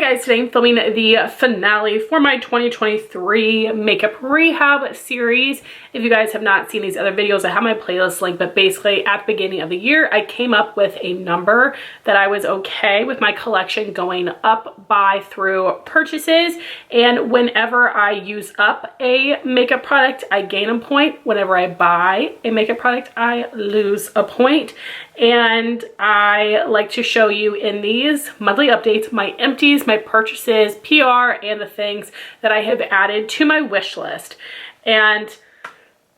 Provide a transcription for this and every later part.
guys, today I'm filming the finale for my 2023 makeup rehab series. If you guys have not seen these other videos, I have my playlist link, but basically at the beginning of the year, I came up with a number that I was okay with my collection going up by through purchases. And whenever I use up a makeup product, I gain a point. Whenever I buy a makeup product, I lose a point. And I like to show you in these monthly updates my empties, my purchases, PR, and the things that I have added to my wish list. And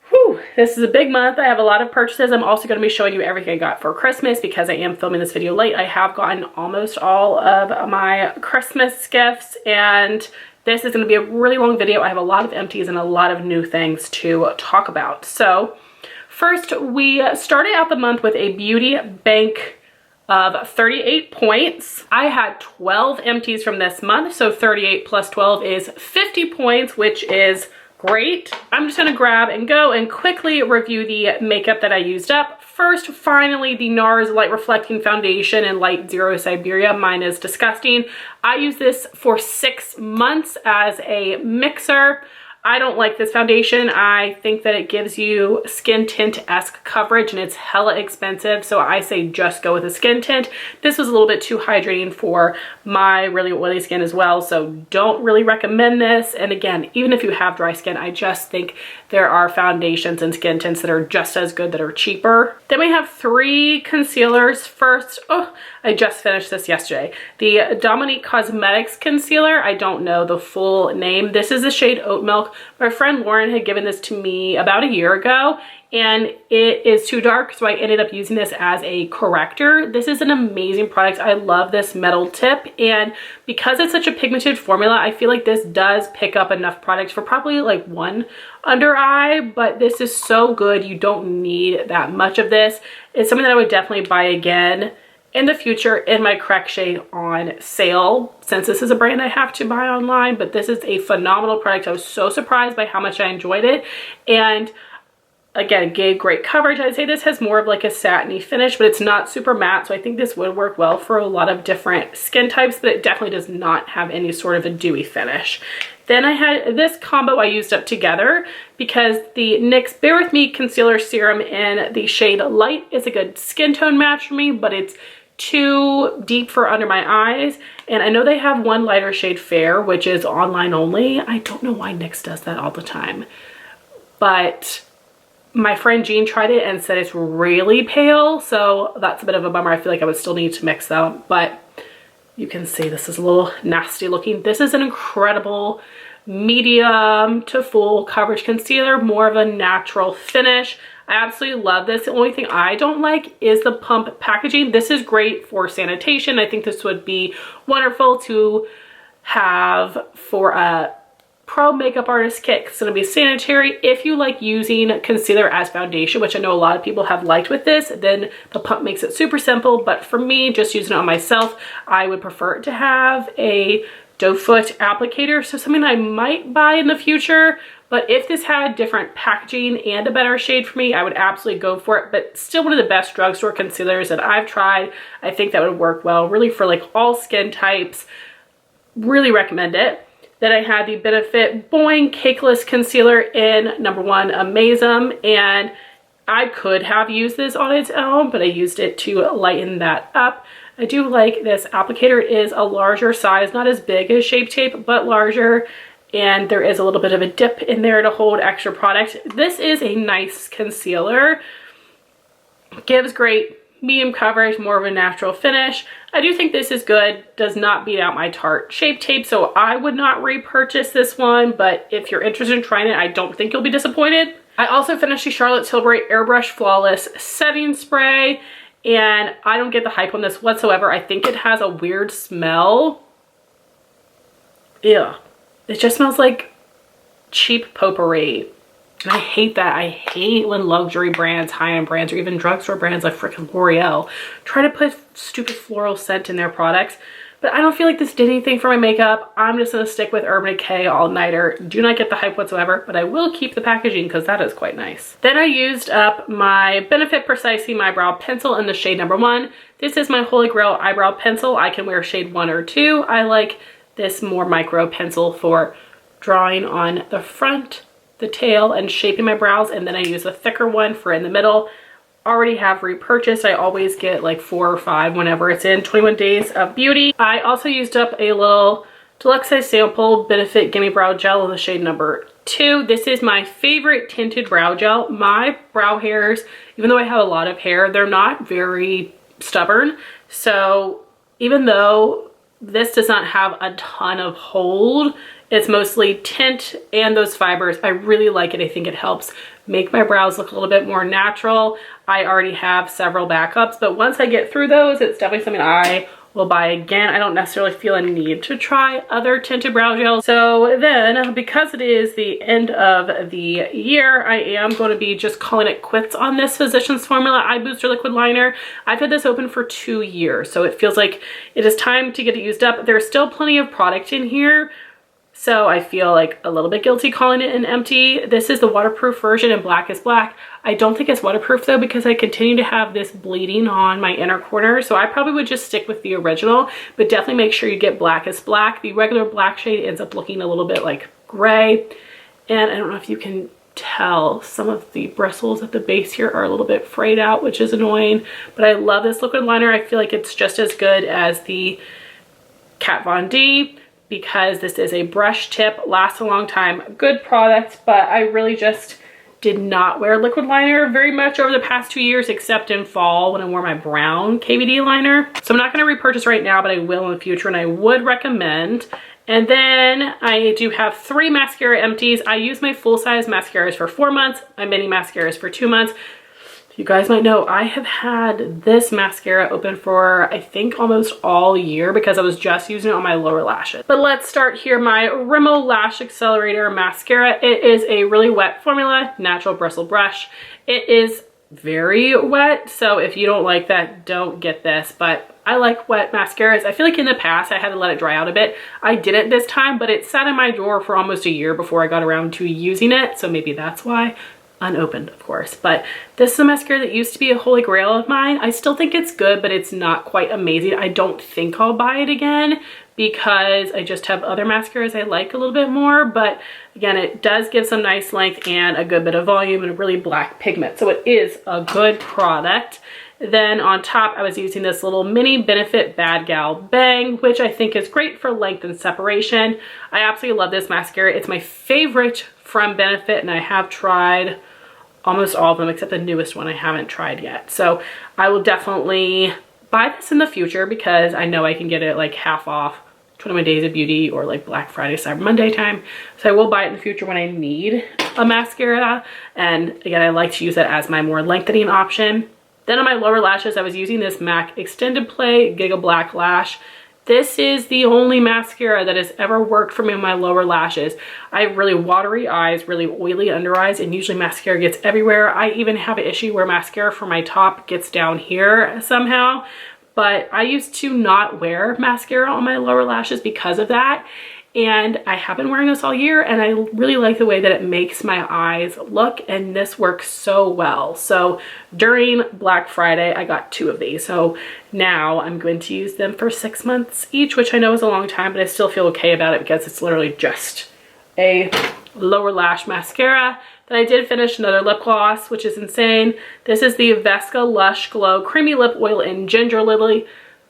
whew, this is a big month. I have a lot of purchases. I'm also going to be showing you everything I got for Christmas because I am filming this video late. I have gotten almost all of my Christmas gifts, and this is going to be a really long video. I have a lot of empties and a lot of new things to talk about. So first, we started out the month with a beauty bank of 38 points. I had 12 empties from this month, so 38 plus 12 is 50 points, which is great. I'm just gonna grab and go and quickly review the makeup that I used up. First, finally, the NARS Light Reflecting Foundation in Light Zero Siberia. Mine is disgusting. I use this for 6 months as a mixer. I don't like this foundation. I think that it gives you skin tint-esque coverage and it's hella expensive, so I say just go with a skin tint. This was a little bit too hydrating for my really oily skin as well, so don't really recommend this. And again, even if you have dry skin, I just think there are foundations and skin tints that are just as good that are cheaper. Then we have 3 concealers. First, I just finished this yesterday. The Dominique Cosmetics Concealer. I don't know the full name. This is the shade Oat Milk. My friend Lauren had given this to me about a year ago, and it is too dark, so I ended up using this as a corrector. This is an amazing product. I love this metal tip, and because it's such a pigmented formula, I feel like this does pick up enough product for probably like 1 under eye, but this is so good. You don't need that much of this. It's something that I would definitely buy again in the future in my correct shade on sale, since this is a brand I have to buy online. But this is a phenomenal product. I was so surprised by how much I enjoyed it, and again, it gave great coverage. I'd say this has more of like a satiny finish, but it's not super matte, so I think this would work well for a lot of different skin types, but it definitely does not have any sort of a dewy finish. Then I had this combo I used up together because the NYX Bear With Me Concealer Serum in the shade Light is a good skin tone match for me, but it's too deep for under my eyes. And I know they have one lighter shade Fair, which is online only. I don't know why NYX does that all the time, but my friend Jean tried it and said it's really pale, so that's a bit of a bummer. I feel like I would still need to mix them, but you can see this is a little nasty looking. This is an incredible medium to full coverage concealer, more of a natural finish. I absolutely love this. The only thing I don't like is the pump packaging. This is great for sanitation. I think this would be wonderful to have for a pro makeup artist kit. It's going to be sanitary. If you like using concealer as foundation, which I know a lot of people have liked with this, then the pump makes it super simple. But for me, just using it on myself, I would prefer to have a doe foot applicator. So something I might buy in the future. But if this had different packaging and a better shade for me, I would absolutely go for it. But still one of the best drugstore concealers that I've tried. I think that would work well, really for like all skin types. Really recommend it. Then I had the Benefit Boiing Cakeless Concealer in #1 Amaze, and I could have used this on its own, but I used it to lighten that up. I do like this applicator. It is a larger size, not as big as Shape Tape, but larger, and there is a little bit of a dip in there to hold extra product. This is a nice concealer. Gives great medium coverage, more of a natural finish. I do think this is good. Does not beat out my Tarte Shape Tape, so I would not repurchase this one, but if you're interested in trying it, I don't think you'll be disappointed. I also finished the Charlotte Tilbury Airbrush Flawless Setting Spray, and I don't get the hype on this whatsoever. I think it has a weird smell. Ew. It just smells like cheap potpourri. And I hate that. I hate when luxury brands, high-end brands, or even drugstore brands like frickin' L'Oreal try to put stupid floral scent in their products. But I don't feel like this did anything for my makeup. I'm just gonna stick with Urban Decay All Nighter. Do not get the hype whatsoever, but I will keep the packaging because that is quite nice. Then I used up my Benefit Precisely Eyebrow Pencil in the shade #1. This is my Holy Grail eyebrow pencil. I can wear shade 1 or 2. I like this more micro pencil for drawing on the front, the tail, and shaping my brows. And then I use a thicker one for in the middle. Already have repurchased. I always get like 4 or 5 whenever it's in 21 Days of Beauty. I also used up a little deluxe size sample Benefit Gimme Brow Gel in the shade number 2. This is my favorite tinted brow gel. My brow hairs, even though I have a lot of hair, they're not very stubborn. So even though this does not have a ton of hold, it's mostly tint and those fibers. I really like it. I think it helps make my brows look a little bit more natural. I already have several backups, but once I get through those, it's definitely something I will buy again. I don't necessarily feel a need to try other tinted brow gels. So then, because it is the end of the year, I am going to be just calling it quits on this Physicians Formula Eye Booster Liquid Liner. I've had this open for 2 years, so it feels like it is time to get it used up. There's still plenty of product in here, so I feel like a little bit guilty calling it an empty. This is the waterproof version and Black is Black. I don't think it's waterproof though, because I continue to have this bleeding on my inner corner. So I probably would just stick with the original, but definitely make sure you get Black is Black. The regular black shade ends up looking a little bit like gray. And I don't know if you can tell, some of the bristles at the base here are a little bit frayed out, which is annoying. But I love this liquid liner. I feel like it's just as good as the Kat Von D, because this is a brush tip, lasts a long time, good product, but I really just did not wear liquid liner very much over the past 2 years, except in fall when I wore my brown KVD liner. So I'm not going to repurchase right now, but I will in the future, and I would recommend. And then I do have 3 mascara empties. I use my full-size mascaras for 4 months, my mini mascaras for 2 months. You guys might know I have had this mascara open for I think almost all year, because I was just using it on my lower lashes. But let's start here. My Rimmel Lash Accelerator mascara. It is a really wet formula, natural bristle brush. It is very wet, so if you don't like that, don't get this. But I like wet mascaras. I feel like in the past I had to let it dry out a bit. I didn't this time, but it sat in my drawer for almost a year before I got around to using it, so maybe that's why. Unopened, of course. But this is a mascara that used to be a holy grail of mine. I still think it's good, but it's not quite amazing. I don't think I'll buy it again, because I just have other mascaras I like a little bit more. But again, it does give some nice length and a good bit of volume and a really black pigment, so it is a good product. Then on top, I was using this little mini Benefit Bad Gal Bang, which I think is great for length and separation. I absolutely love this mascara. It's my favorite from Benefit, and I have tried almost all of them except the newest one I haven't tried yet. So I will definitely buy this in the future, because I know I can get it like half off 21 Days of Beauty or like Black Friday, Cyber Monday time. So I will buy it in the future when I need a mascara. And again, I like to use it as my more lengthening option. Then on my lower lashes, I was using this MAC Extended Play Gigablack Lash. This is the only mascara that has ever worked for me on my lower lashes. I have really watery eyes, really oily under eyes, and usually mascara gets everywhere. I even have an issue where mascara for my top gets down here somehow. But I used to not wear mascara on my lower lashes because of that. And I have been wearing this all year, and I really like the way that it makes my eyes look, and this works so well. So during Black Friday, I got 2 of these. So now I'm going to use them for 6 months each, which I know is a long time, but I still feel okay about it, because it's literally just a lower lash mascara. Then I did finish another lip gloss, which is insane. This is the Vesca Lush Glow Creamy Lip Oil in Ginger Lily.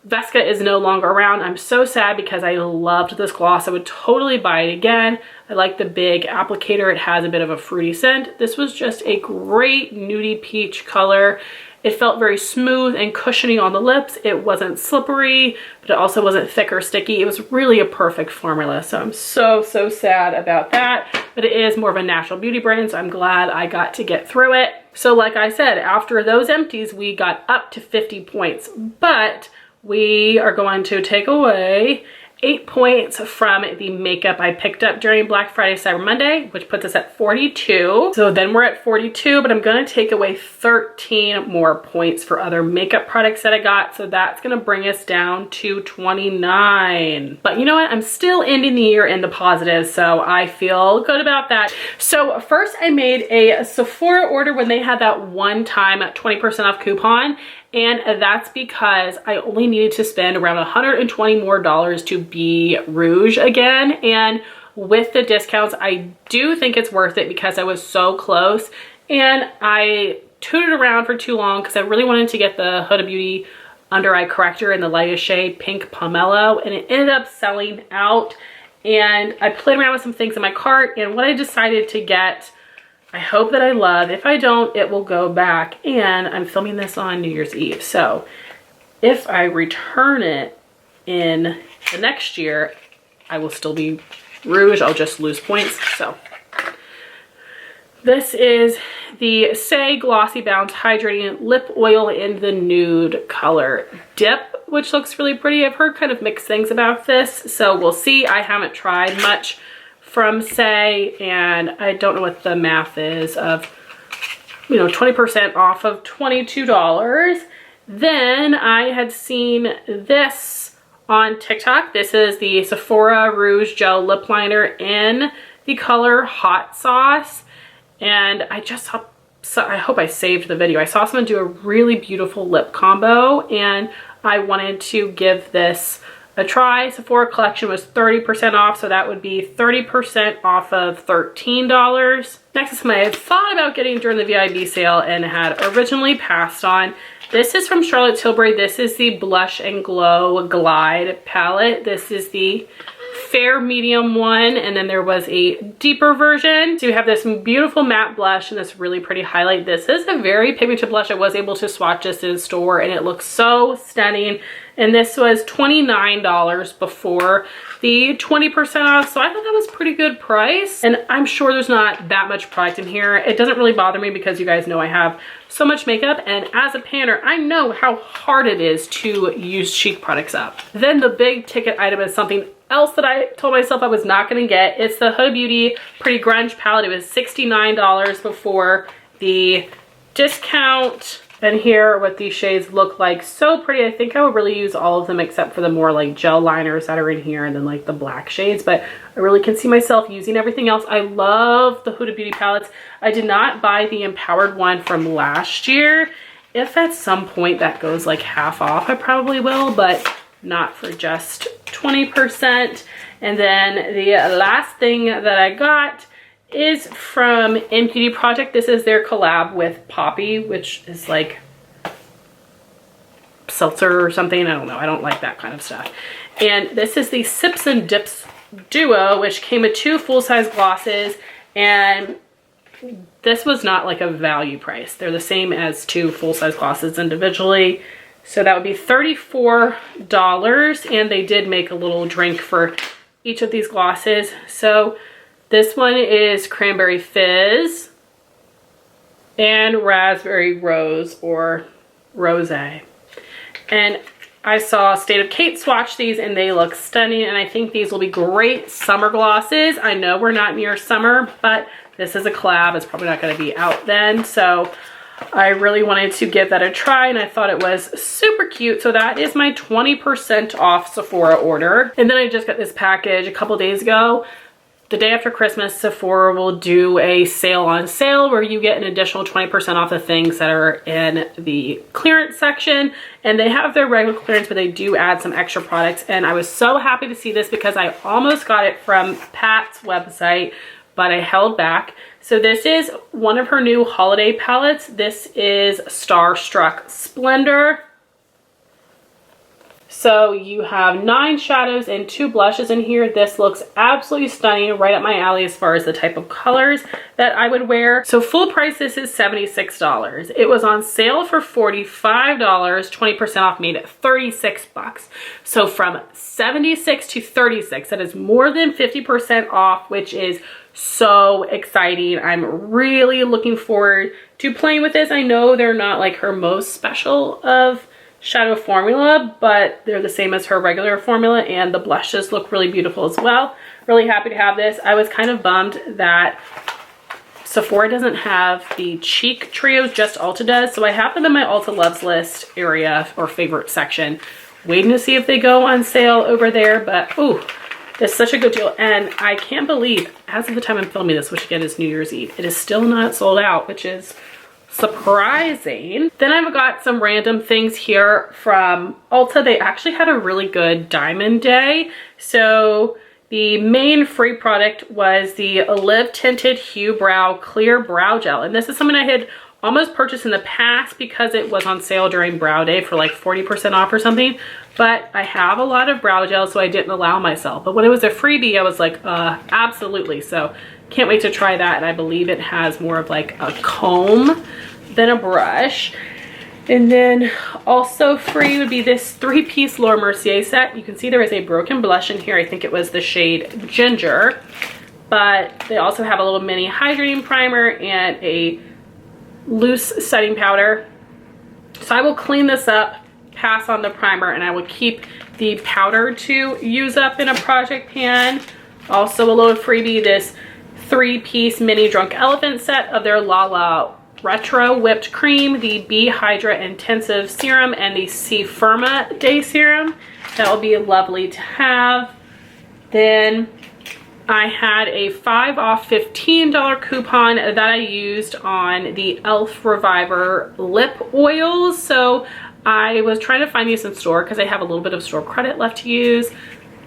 Vesca is no longer around. I'm so sad, because I loved this gloss. I would totally buy it again. I like the big applicator. It has a bit of a fruity scent. This was just a great nudie peach color. It felt very smooth and cushiony on the lips. It wasn't slippery, but it also wasn't thick or sticky. It was really a perfect formula. So I'm so sad about that. But it is more of a natural beauty brand, so I'm glad I got to get through it. So like I said, after those empties, we got up to 50 points. But we are going to take away 8 points from the makeup I picked up during Black Friday, Cyber Monday, which puts us at 42. So then we're at 42, but I'm going to take away 13 more points for other makeup products that I got. So that's going to bring us down to 29. But you know what? I'm still ending the year in the positive, so I feel good about that. So first, I made a Sephora order when they had that one-time 20% off coupon. And that's because I only needed to spend around $120 more to be rouge again. And with the discounts, I do think it's worth it because I was so close. And I tooted around for too long because I really wanted to get the Huda Beauty under eye corrector in the lightest shade, Pink Pomelo, and it ended up selling out. And I played around with some things in my cart, and what I decided to get, I hope that I love. If I don't, it will go back. And I'm filming this on New Year's Eve, so if I return it in the next year, I will still be rouge. I'll just lose points. So this is the Say Glossy Bounce Hydrating Lip Oil in the nude color dip, which looks really pretty. I've heard kind of mixed things about this, so we'll see. I haven't tried much from Say, and I don't know what the math is of, you know, 20% off of $22. Then I had seen this on TikTok. This is the Sephora Rouge Gel Lip Liner in the color Hot Sauce. And I just saw, I hope I saved the video. I saw someone do a really beautiful lip combo, and I wanted to give this a try. Sephora collection was 30% off, so that would be 30% off of $13. Next is something I had thought about getting during the VIB sale and had originally passed on. This is from Charlotte Tilbury. This is the Blush and Glow Glide palette. This is the fair medium one, and then there was a deeper version. So you have this beautiful matte blush and this really pretty highlight. This is a very pigmented blush. I was able to swatch this in store and it looks so stunning. And this was $29 before the 20% off, so I thought that was pretty good price. And I'm sure there's not that much product in here. It doesn't really bother me because you guys know I have so much makeup, and as a panner, I know how hard it is to use cheek products up. Then the big ticket item is something else that I told myself I was not gonna get. It's the Huda Beauty Pretty Grunge palette. It was $69 before the discount. And here are what these shades look like. So pretty. I think I would really use all of them except for the more like gel liners that are in here and then like the black shades, but I really can see myself using everything else. I love the Huda Beauty palettes. I did not buy the Empowered one from last year. If at some point that goes like half off, I probably will, but not for just 20%. And then the last thing that I got is from Beauty Project. This is their collab with Poppy, which is like seltzer or something. I don't know. I don't like that kind of stuff. And this is the Sips and Dips Duo, which came with 2 full-size glosses. And this was not like a value price. They're the same as 2 full-size glosses individually. So that would be $34. And they did make a little drink for each of these glosses. So this one is Cranberry Fizz and Raspberry Rose or Rosé. And I saw State of Kate swatch these and they look stunning, and I think these will be great summer glosses. I know we're not near summer, but this is a collab. It's probably not going to be out then, so I really wanted to give that a try, and I thought it was super cute. So that is my 20% off Sephora order. And then I just got this package a couple days ago. The day after Christmas, Sephora will do a sale on sale where you get an additional 20% off the things that are in the clearance section. And they have their regular clearance, but they do add some extra products. And I was so happy to see this because I almost got it from Pat's website, but I held back. So this is one of her new holiday palettes. This is Starstruck Splendor. So you have 9 shadows and 2 blushes in here. This looks absolutely stunning, right up my alley as far as the type of colors that I would wear. So full price, this is $76. It was on sale for $45. 20% off made it 36 bucks. So from 76 to 36, that is more than 50% off, which is so exciting. I'm really looking forward to playing with this. I know they're not like her most special of shadow formula, but they're the same as her regular formula, and the blushes look really beautiful as well. Really happy to have this. I was kind of bummed that Sephora doesn't have the cheek trios, just Ulta does, so I have them in my Ulta Loves List area or favorite section, waiting to see if they go on sale over there. But ooh, it's such a good deal, and I can't believe, as of the time I'm filming this, which again is New Year's Eve, it is still not sold out, which is surprising. Then I've got some random things here from Ulta. They actually had a really good diamond day. So the main free product was the Live Tinted Hue Brow Clear Brow Gel. And this is something I had almost purchased in the past because it was on sale during Brow Day for like 40% off or something. But I have a lot of brow gel, so I didn't allow myself. But when it was a freebie, I was like, absolutely. So can't wait to try that. And I believe it has more of like a comb than a brush. And then also free would be this 3-piece Laura Mercier set. You can see there is a broken blush in here. I think it was the shade Ginger. But they also have a little mini hydrating primer and a loose setting powder. So I will clean this up, pass on the primer, and I will keep the powder to use up in a project pan. Also a little freebie, this 3-piece mini Drunk Elephant set of their Lala Retro Whipped Cream, the B Hydra Intensive Serum, and the C Firma Day Serum. That will be lovely to have. Then I had a 5 off $15 coupon that I used on the e.l.f. Reviver lip oils. So I was trying to find these in store because I have a little bit of store credit left to use.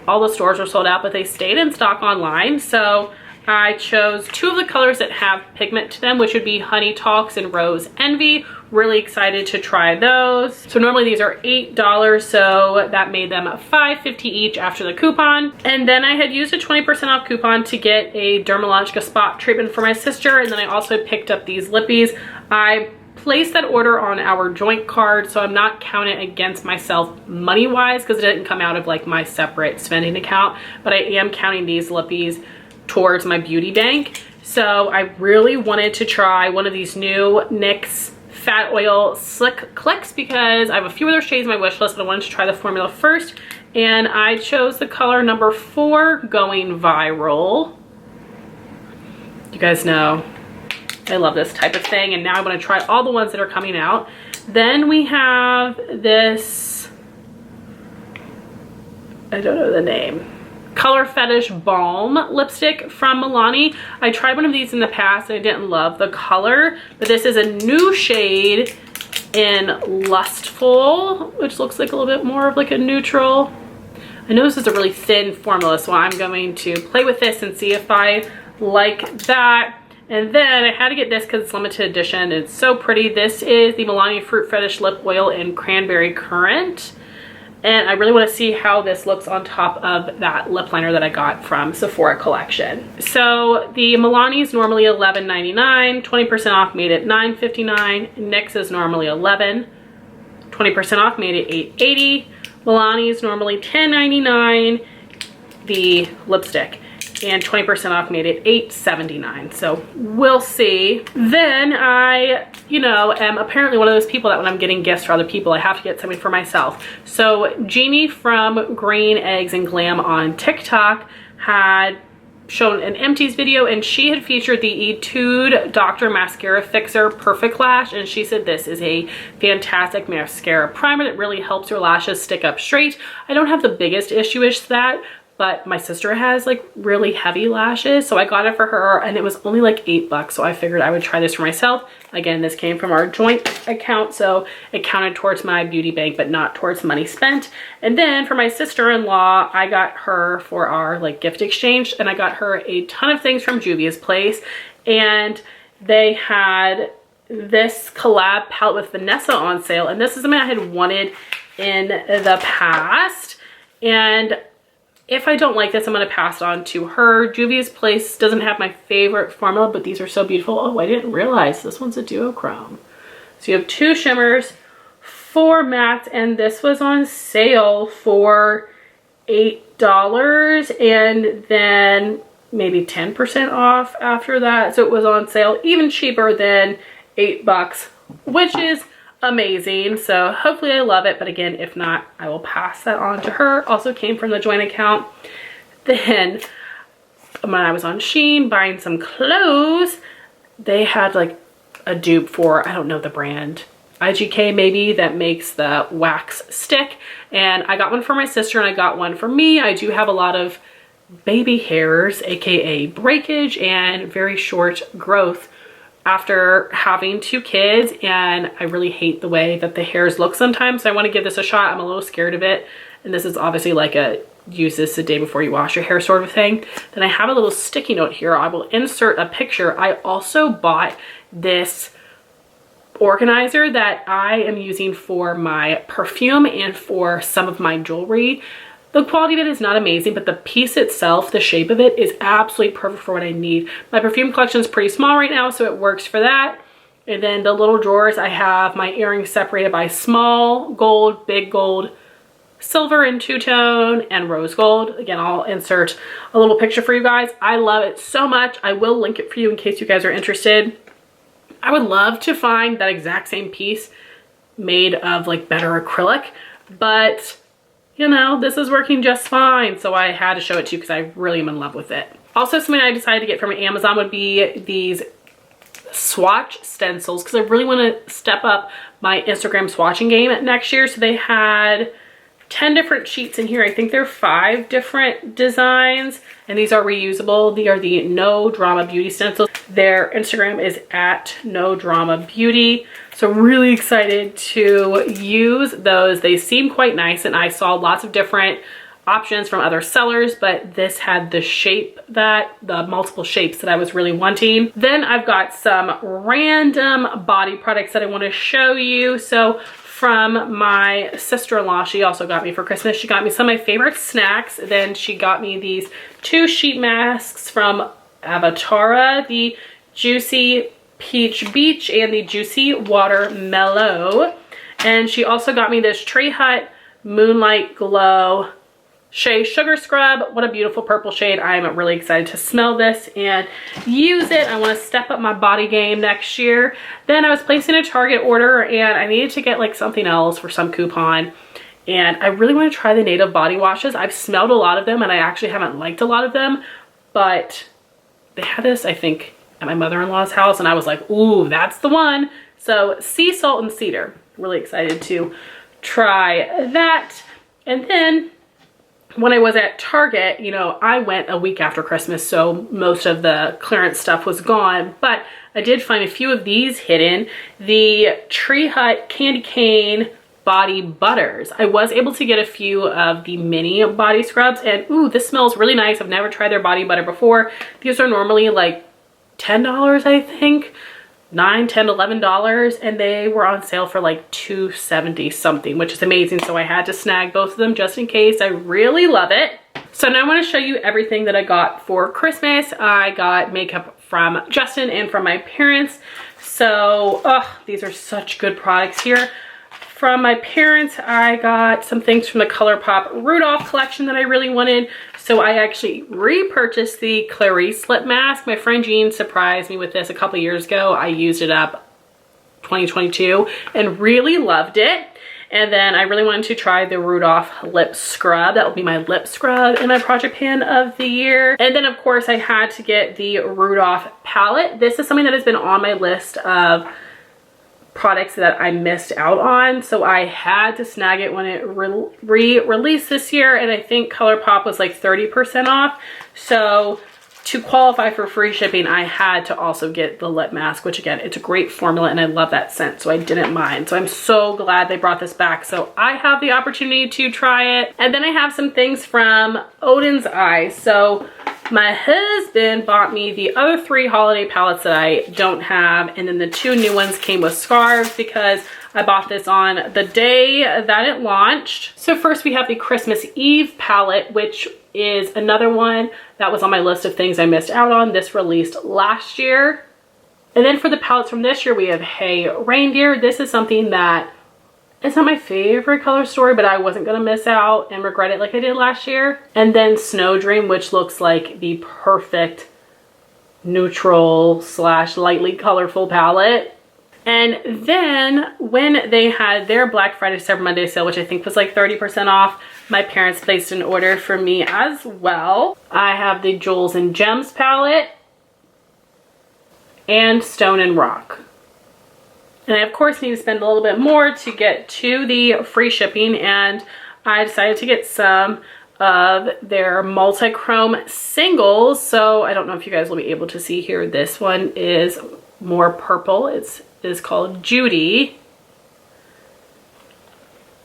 All the stores were sold out, but they stayed in stock online. So I chose 2 of the colors that have pigment to them, which would be Honey Talks and Rose Envy. Really excited to try those. So normally these are $8, so that made them $5.50 each after the coupon. And then I had used a 20% off coupon to get a Dermalogica spot treatment for my sister. And then I also picked up these lippies. I placed that order on our joint card, so I'm not counting against myself money-wise because it didn't come out of like my separate spending account, but I am counting these lippies towards my beauty bank. So I really wanted to try one of these new NYX Fat Oil Slick Clicks because I have a few other shades in my wish list, but I wanted to try the formula first. And I chose the color number 4, Going Viral. You guys know I love this type of thing, and now I want to try all the ones that are coming out. Then we have this, I don't know the name, Color Fetish Balm lipstick from Milani. I tried one of these in the past and I didn't love the color, but this is a new shade in Lustful, which looks like a little bit more of like a neutral. I know this is a really thin formula, so I'm going to play with this and see if I like that. And then I had to get this because it's limited edition. It's so pretty. This is the Milani Fruit Fetish Lip Oil in Cranberry Currant. And I really want to see how this looks on top of that lip liner that I got from Sephora collection. So the Milani is normally $11.99. 20% off made it $9.59. NYX is normally $11. 20% off made it $8.80. Milani is normally $10.99. The lipstick. And 20% off made it $8.79. So we'll see. Then I, am apparently one of those people that when I'm getting gifts for other people, I have to get something for myself. So Gimme from Green Eggs and Glam on TikTok had shown an Empties video, and she had featured the Etude Dr. Mascara Fixer Perfect Lash, and she said this is a fantastic mascara primer that really helps your lashes stick up straight. I don't have the biggest issue with that, but my sister has like really heavy lashes, so I got it for her and it was only like $8, so I figured I would try this for myself. Again, this came from our joint account, so it counted towards my beauty bank but not towards money spent. And then for my sister-in-law, I got her for our like gift exchange, and I got her a ton of things from Juvia's Place, and they had this collab palette with Vanessa on sale, and this is something I had wanted in the past. And if I don't like this, I'm going to pass it on to her. Juvia's Place doesn't have my favorite formula, but these are so beautiful. Oh, I didn't realize this one's a duochrome. So you have 2 shimmers, 4 mattes, and this was on sale for $8 and then maybe 10% off after that. So it was on sale even cheaper than $8, which is amazing. So hopefully I love it, but again, if not, I will pass that on to her. Also came from the joint account. Then when I was on Shein buying some clothes, they had like a dupe for, I don't know the brand, IGK maybe, that makes the wax stick, and I got one for my sister and I got one for me. I do have a lot of baby hairs, aka breakage, and very short growth after having 2 kids, and I really hate the way that the hairs look sometimes. So I want to give this a shot. I'm a little scared of it. And this is obviously like a use this the day before you wash your hair sort of thing. Then I have a little sticky note here. I will insert a picture. I also bought this organizer that I am using for my perfume and for some of my jewelry. The quality of it is not amazing, but the piece itself, the shape of it, is absolutely perfect for what I need. My perfume collection is pretty small right now, so it works for that. And then the little drawers, I have my earrings separated by small gold, big gold, silver and two-tone, and rose gold. Again, I'll insert a little picture for you guys. I love it so much. I will link it for you in case you guys are interested. I would love to find that exact same piece made of like better acrylic, but you know, this is working just fine. So I had to show it to you because I really am in love with it. Also, something I decided to get from Amazon would be these swatch stencils, because I really want to step up my Instagram swatching game next year. So they had 10 different sheets in here. I think there are 5 different designs, and these are reusable. They are the No Drama Beauty stencils. Their Instagram is at No Drama Beauty. So really excited to use those. They seem quite nice, and I saw lots of different options from other sellers, but this had the shape that, the multiple shapes that I was really wanting. Then I've got some random body products that I want to show you. So from my sister-in-law, she also got me for Christmas. She got me some of my favorite snacks. Then she got me these 2 sheet masks from Avatara, the Juicy Peach Beach and the Juicy Watermellow. And she also got me this Tree Hut Moonlight Glow Shea Sugar Scrub. What a beautiful purple shade. I'm really excited to smell this and use it. I want to step up my body game next year. Then I was placing a Target order, and I needed to get like something else for some coupon. And I really want to try the Native body washes. I've smelled a lot of them, and I actually haven't liked a lot of them, but they had this, I think, at my mother-in-law's house, and I was like, ooh, that's the one. So sea salt and cedar. Really excited to try that. And then when I was at Target, you know, I went a week after Christmas, so most of the clearance stuff was gone, but I did find a few of these hidden. The Tree Hut Candy Cane Body Butters. I was able to get a few of the mini body scrubs, and ooh, this smells really nice. I've never tried their body butter before. These are normally like $10, I think. $9, $10, $11, and they were on sale for like $2.70 something, which is amazing. So I had to snag both of them just in case. I really love it. So now I want to show you everything that I got for Christmas. I got makeup from Justin and from my parents. So these are such good products here. From my parents, I got some things from the ColourPop Rudolph collection that I really wanted. So I actually repurchased the Clarice lip mask. My friend Jean surprised me with this a couple years ago. I used it up 2022 and really loved it. And then I really wanted to try the Rudolph lip scrub. That will be my lip scrub in my project pan of the year. And then of course I had to get the Rudolph palette. This is something that has been on my list of products that I missed out on, so I had to snag it when it re-released this year, and I think ColourPop was like 30% off. So to qualify for free shipping, I had to also get the lip mask, which again, it's a great formula and I love that scent, so I didn't mind. So I'm so glad they brought this back, so I have the opportunity to try it. And then I have some things from Odin's Eyes. So my husband bought me the other 3 holiday palettes that I don't have, and then the 2 new ones came with scarves because I bought this on the day that it launched. So first we have the Christmas Eve palette, which is another one that was on my list of things I missed out on. This released last year. And then for the palettes from this year, we have Hey Reindeer. This is something that it's not my favorite color story, but I wasn't gonna miss out and regret it like I did last year. And then Snow Dream, which looks like the perfect neutral / lightly colorful palette. And then when they had their Black Friday Cyber Monday sale, which I think was like 30% off, my parents placed an order for me as well. I have the Jewels and Gems palette and Stone and Rock. And I of course need to spend a little bit more to get to the free shipping, and I decided to get some of their multi-chrome singles. So I don't know if you guys will be able to see here. This one is more purple. It is called Judy.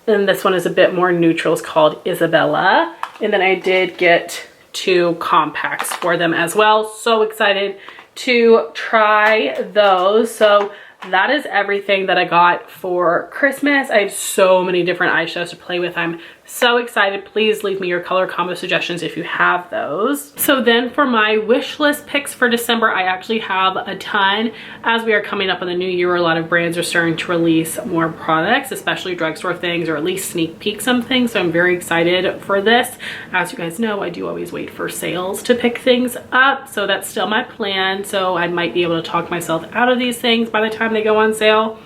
And this one is a bit more neutral. It's called Isabella. And then I did get 2 compacts for them as well. So excited to try those. So that is everything that I got for Christmas. I have so many different eyeshadows to play with. I'm so excited. Please leave me your color combo suggestions if you have those. So then for my wish list picks for December, I actually have a ton. As we are coming up on the new year, a lot of brands are starting to release more products, especially drugstore things, or at least sneak peek some things. So I'm very excited for this. As you guys know, I do always wait for sales to pick things up. So that's still my plan. So I might be able to talk myself out of these things by the time they go on sale.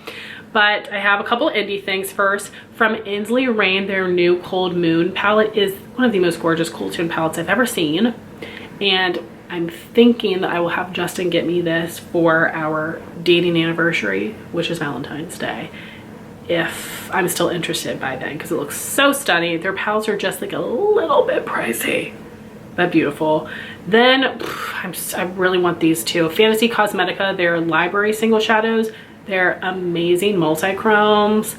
But I have a couple indie things first. From Inslee Rain, their new Cold Moon palette is one of the most gorgeous cool tone palettes I've ever seen. And I'm thinking that I will have Justin get me this for our dating anniversary, which is Valentine's Day, if I'm still interested by then, because it looks so stunning. Their palettes are just like a little bit pricey, but beautiful. Then I really want these two. Fantasy Cosmetica, their Library Single Shadows. They're amazing multi-chromes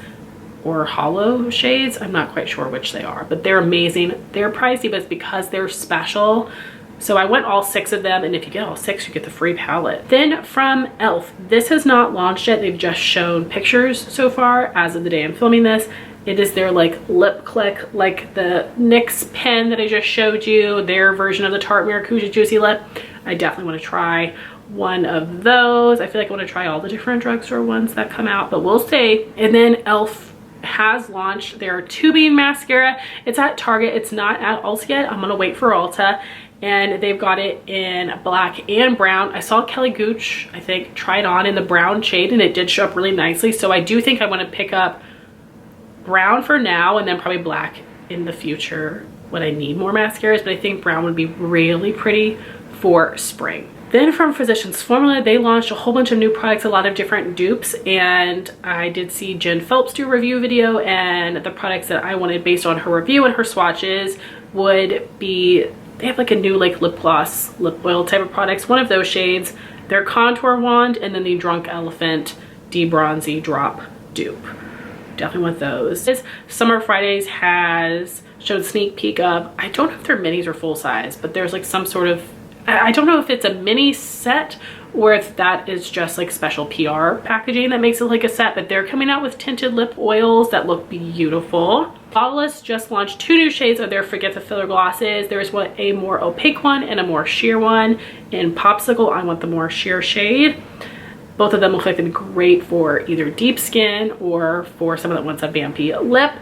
or hollow shades. I'm not quite sure which they are, but they're amazing. They're pricey, but it's because they're special. So I went all 6 of them, and if you get all 6, you get the free palette. Then from e.l.f., this has not launched yet. They've just shown pictures so far as of the day I'm filming this. It is their like lip click, like the NYX pen that I just showed you, their version of the Tarte Maracuja Juicy Lip. I definitely want to try one of those. I feel like I want to try all the different drugstore ones that come out, but we'll see. And then e.l.f. has launched their tubing mascara. It's at Target. It's not at Ulta yet. I'm gonna wait for Ulta. And they've got it in black and brown. I saw Kelly Gooch, I think, try it on in the brown shade, and it did show up really nicely. So I do think I want to pick up brown for now, and then probably black in the future when I need more mascaras. But I think brown would be really pretty for spring. Then from Physicians Formula, they launched a whole bunch of new products, a lot of different dupes, and I did see Jen Phelps do a review video, and the products that I wanted based on her review and her swatches would be, they have like a new like lip gloss, lip oil type of products, one of those shades, their contour wand, and then the Drunk Elephant De-Bronzy Drop dupe. Definitely want those. Summer Fridays has showed a sneak peek of, I don't know if they're minis or full size, but there's like some sort of, I don't know if it's a mini set or if that is just like special PR packaging that makes it like a set, but they're coming out with tinted lip oils that look beautiful. Lawless just launched 2 new shades of their Forget the Filler glosses. There's a more opaque one and a more sheer one. In Popsicle, I want the more sheer shade. Both of them look like they'd be great for either deep skin or for someone that wants a vampy lip.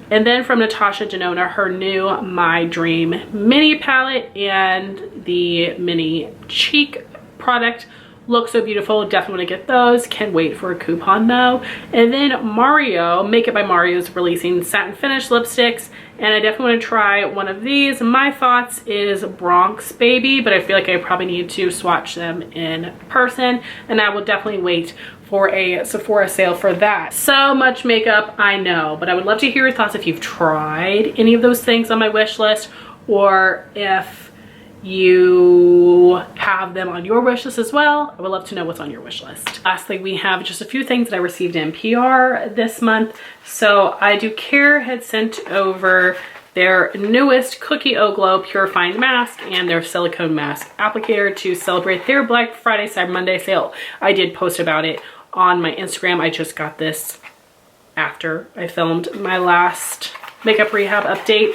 And then from Natasha Denona, her new My Dream mini palette and the mini cheek product look so beautiful. Definitely want to get those. Can't wait for a coupon though. And then Mario, Make It by Mario, is releasing satin finish lipsticks, and I definitely want to try one of these. My thoughts is Bronx Baby, but I feel like I probably need to swatch them in person, and I will definitely wait for a Sephora sale for that. So much makeup, I know, but I would love to hear your thoughts if you've tried any of those things on my wish list, or if you have them on your wish list as well. I would love to know what's on your wish list. Lastly, we have just a few things that I received in PR this month. So I Do Care had sent over their newest Cookie O Glow Purifying Mask and their Silicone Mask Applicator to celebrate their Black Friday Cyber Monday sale. I did post about it on my Instagram. I just got this after I filmed my last makeup rehab update.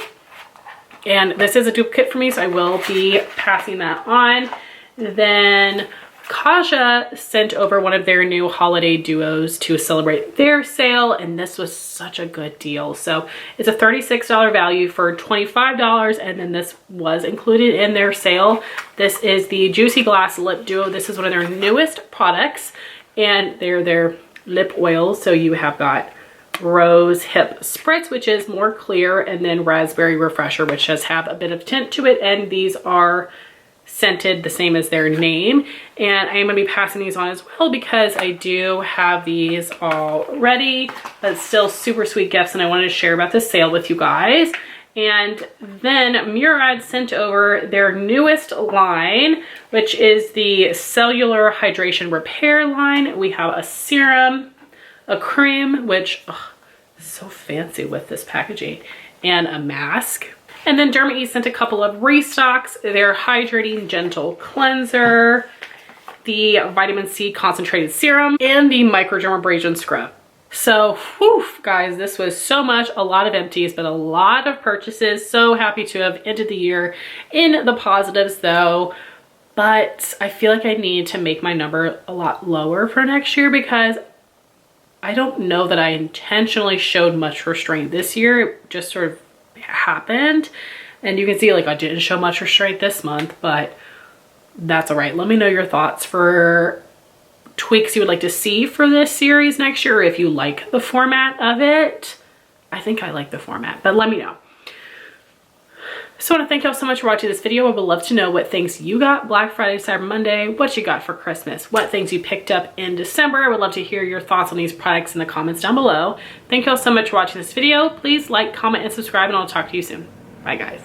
And this is a duplicate for me, so I will be passing that on. Then Kaja sent over one of their new holiday duos to celebrate their sale, and this was such a good deal. So it's a $36 value for $25, and then this was included in their sale. This is the Juicy Glass Lip Duo. This is one of their newest products, and they're their lip oils. So you have got Rose Hip Spritz, which is more clear, and then Raspberry Refresher, which does have a bit of tint to it, and these are scented the same as their name. And I am going to be passing these on as well because I do have these already, but still super sweet gifts, and I wanted to share about this sale with you guys. And then Murad sent over their newest line, which is the Cellular Hydration Repair line. We have a serum, a cream, which is so fancy with this packaging, and a mask. And then Derma E sent a couple of restocks, their Hydrating Gentle Cleanser, the Vitamin C Concentrated Serum, and the Microdermabrasion Scrub. So, whew, guys, this was so much, a lot of empties, but a lot of purchases. So happy to have ended the year in the positives though. But I feel like I need to make my number a lot lower for next year because I don't know that I intentionally showed much restraint this year. It just sort of happened. And you can see like I didn't show much restraint this month, but that's all right. Let me know your thoughts for tweaks you would like to see for this series next year, or if you like the format of it. I think I like the format, but let me know. So I want to thank y'all so much for watching this video. I would love to know what things you got Black Friday, Cyber Monday, what you got for Christmas, what things you picked up in December. I would love to hear your thoughts on these products in the comments down below. Thank y'all so much for watching this video. Please like, comment, and subscribe, and I'll talk to you soon. Bye, guys.